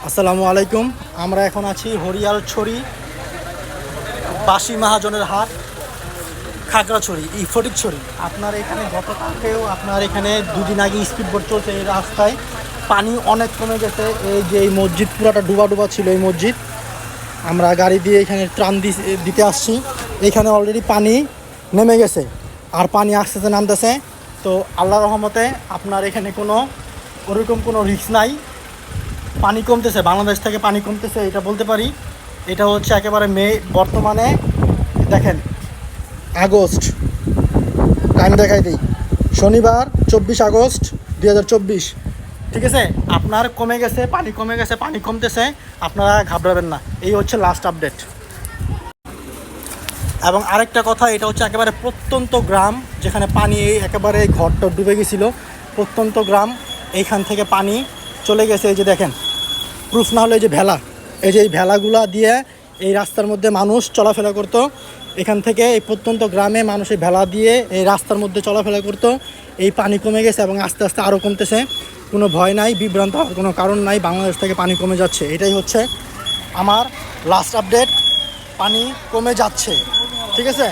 আসসালামু আলাইকুম। আমরা এখন আছি হরিয়ালছড়ি বাসি মহাজনের হাট, খাগড়াছড়ি ফটিকছড়ি। আপনার এখানে গতকালকেও আপনার এখানে দুদিন আগে স্পিড বোট চলছে এই রাস্তায়, পানি অনেক কমে গেছে। এই যে এই মসজিদ পুরাটা ডুবা ডুবা ছিল এই মসজিদ, আমরা গাড়ি দিয়ে এখানে ত্রাণ দিতে আসছি। এখানে অলরেডি পানি নেমে গেছে আর পানি আস্তে নামতেছে। তো আল্লাহর রহমতে আপনার এখানে ওরকম কোনো রিস্ক নাই। পানি কমতেছে, বাংলাদেশ থেকে পানি কমতেছে এটা বলতে পারি। এটা হচ্ছে একেবারে বর্তমানে দেখেন আগস্ট, টাইম দেখাই দিই, শনিবার 24 আগস্ট 2024। ঠিক আছে, আপনার কমে গেছে, পানি কমে গেছে, পানি কমতেছে, আপনারা ঘাবড়াবেন না। এই হচ্ছে লাস্ট আপডেট। এবং আরেকটা কথা, এটা হচ্ছে একেবারে প্রত্যন্ত গ্রাম যেখানে পানি একেবারে ঘরটা ডুবে গেছিলো। প্রত্যন্ত গ্রাম, এইখান থেকে পানি চলে গেছে। এই যে দেখেন, প্রুফ না হলে এই যে ভেলা, এই যে এই ভেলাগুলা দিয়ে এই রাস্তার মধ্যে মানুষ চলাফেরা করতো। এখান থেকে এই প্রত্যন্ত গ্রামে মানুষ এই ভেলা দিয়ে এই রাস্তার মধ্যে চলাফেরা করতো। এই পানি কমে গেছে এবং আস্তে আস্তে আরও কমতেছে। কোনো ভয় নাই, বিভ্রান্ত হওয়ার কোনো কারণ নাই, বাংলাদেশ থেকে পানি কমে যাচ্ছে। এটাই হচ্ছে আমার লাস্ট আপডেট, পানি কমে যাচ্ছে। ঠিক আছে।